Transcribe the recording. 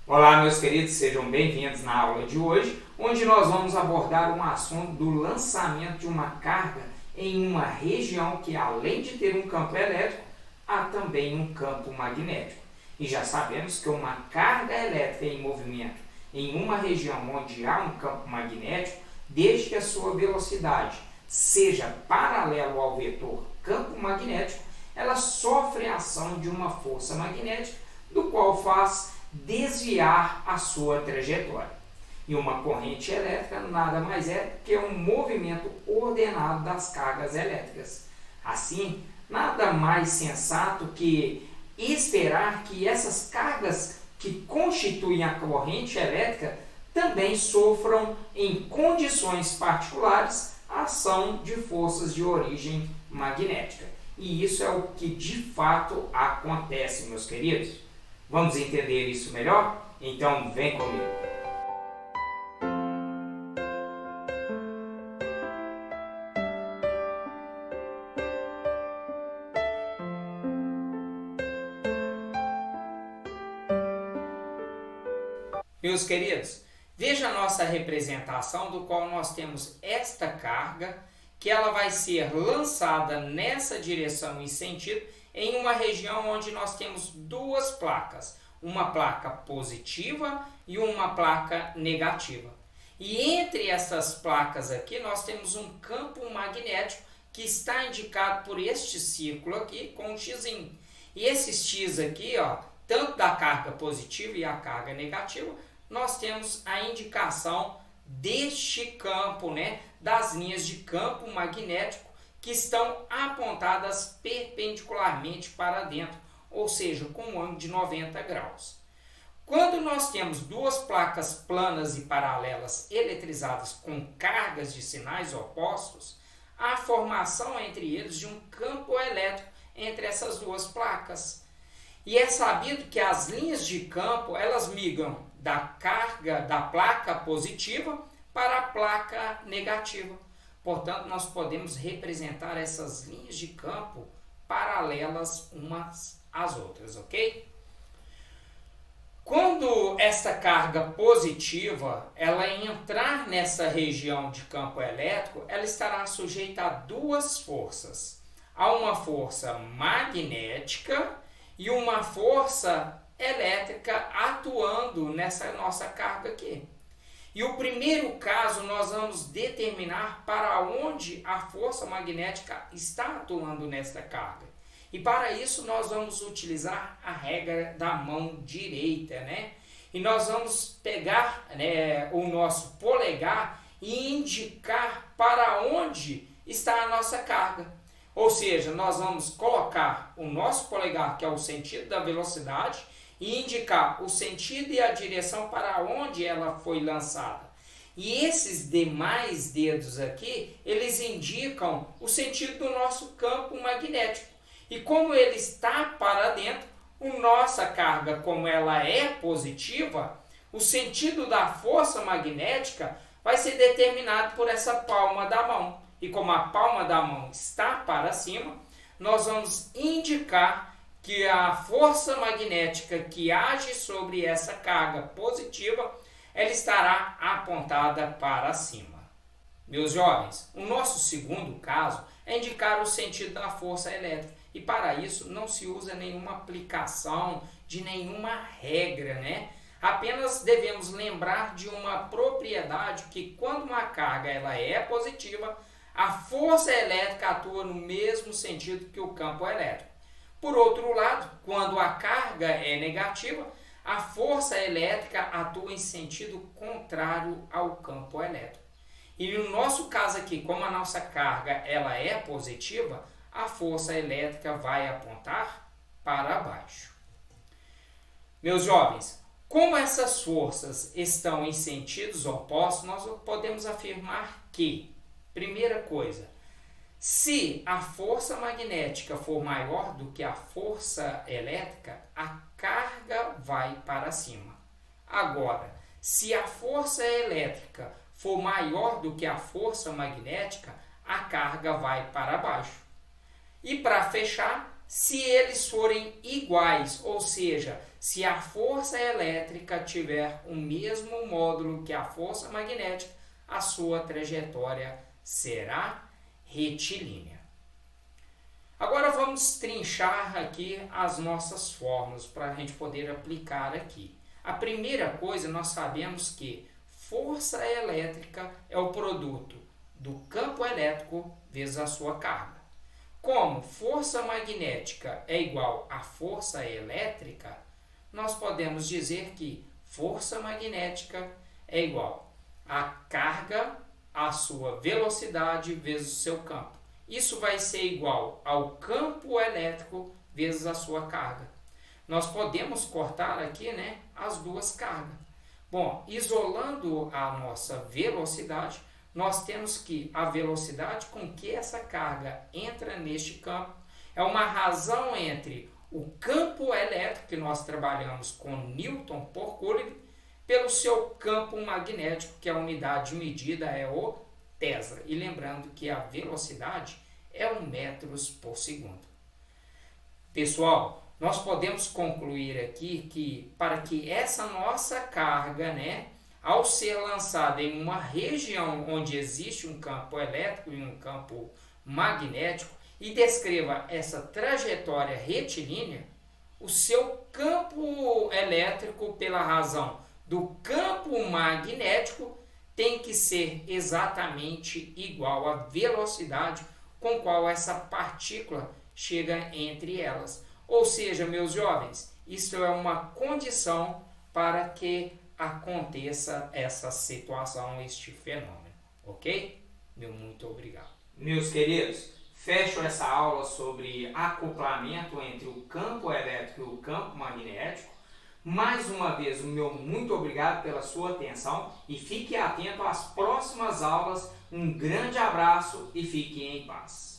Olá, meus queridos, sejam bem-vindos na aula de hoje, onde nós vamos abordar um assunto do lançamento de uma carga em uma região que, além de ter um campo elétrico, há também um campo magnético. E já sabemos que uma carga elétrica em movimento em uma região onde há um campo magnético, desde que a sua velocidade seja paralela ao vetor campo magnético, ela sofre a ação de uma força magnética, do qual faz desviar a sua trajetória. E uma corrente elétrica nada mais é que um movimento ordenado das cargas elétricas. Assim, nada mais sensato que esperar que essas cargas que constituem a corrente elétrica também sofram, em condições particulares, a ação de forças de origem magnética. E isso é o que de fato acontece, meus queridos. Vamos entender isso melhor? Então vem comigo. Meus queridos, veja a nossa representação, do qual nós temos esta carga, que ela vai ser lançada nessa direção e sentido em uma região onde nós temos duas placas, uma placa positiva e uma placa negativa. E entre essas placas aqui nós temos um campo magnético que está indicado por este círculo aqui com um X. E esse X aqui, tanto da carga positiva e a carga negativa, nós temos a indicação deste campo, das linhas de campo magnético que estão apontadas perpendicularmente para dentro, ou seja, com um ângulo de 90 graus. Quando nós temos duas placas planas e paralelas eletrizadas com cargas de sinais opostos, há a formação entre eles de um campo elétrico entre essas duas placas. E é sabido que as linhas de campo, elas migram da carga da placa positiva para a placa negativa. Portanto, nós podemos representar essas linhas de campo paralelas umas às outras, ok? Quando esta carga positiva ela entrar nessa região de campo elétrico, ela estará sujeita a duas forças. Há uma força magnética e uma força elétrica atuando nessa nossa carga aqui. E o primeiro caso nós vamos determinar para onde a força magnética está atuando nesta carga. E para isso nós vamos utilizar a regra da mão direita, E nós vamos pegar o nosso polegar e indicar para onde está a nossa carga. Ou seja, nós vamos colocar o nosso polegar, que é o sentido da velocidade, e indicar o sentido e a direção para onde ela foi lançada. E esses demais dedos aqui, eles indicam o sentido do nosso campo magnético. E como ele está para dentro, a nossa carga, como ela é positiva, o sentido da força magnética vai ser determinado por essa palma da mão. E como a palma da mão está para cima, nós vamos indicar que a força magnética que age sobre essa carga positiva, ela estará apontada para cima. Meus jovens, o nosso segundo caso é indicar o sentido da força elétrica. E para isso não se usa nenhuma aplicação de nenhuma regra, Apenas devemos lembrar de uma propriedade que quando uma carga ela é positiva, a força elétrica atua no mesmo sentido que o campo elétrico. Por outro lado, quando a carga é negativa, a força elétrica atua em sentido contrário ao campo elétrico. E no nosso caso aqui, como a nossa carga ela é positiva, a força elétrica vai apontar para baixo. Meus jovens, como essas forças estão em sentidos opostos, nós podemos afirmar que, primeira coisa, se a força magnética for maior do que a força elétrica, a carga vai para cima. Agora, se a força elétrica for maior do que a força magnética, a carga vai para baixo. E para fechar, se eles forem iguais, ou seja, Se a força elétrica tiver o mesmo módulo que a força magnética, a sua trajetória será retilínea. Agora vamos trinchar aqui as nossas fórmulas para a gente poder aplicar aqui. A primeira coisa, nós sabemos que força elétrica é o produto do campo elétrico vezes a sua carga. Como força magnética é igual a força elétrica, nós podemos dizer que força magnética é igual a carga, a sua velocidade vezes o seu campo. Isso vai ser igual ao campo elétrico vezes a sua carga. Nós podemos cortar aqui, né, as duas cargas. Bom, isolando a nossa velocidade, nós temos que a velocidade com que essa carga entra neste campo é uma razão entre o campo elétrico, que nós trabalhamos com Newton por Coulomb, pelo seu campo magnético, que a unidade de medida é o Tesla. E lembrando que a velocidade é 1 metros por segundo. Pessoal, nós podemos concluir aqui que para que essa nossa carga, né, ao ser lançada em uma região onde existe um campo elétrico e um campo magnético e descreva essa trajetória retilínea, o seu campo elétrico, pela razão do campo magnético, tem que ser exatamente igual à velocidade com qual essa partícula chega entre elas. Ou seja, meus jovens, isso é uma condição para que aconteça essa situação, este fenômeno, ok? Meu muito obrigado. Meus queridos, fecho essa aula sobre acoplamento entre o campo elétrico e o campo magnético. Mais uma vez, o meu muito obrigado pela sua atenção e fique atento às próximas aulas. Um grande abraço e fique em paz.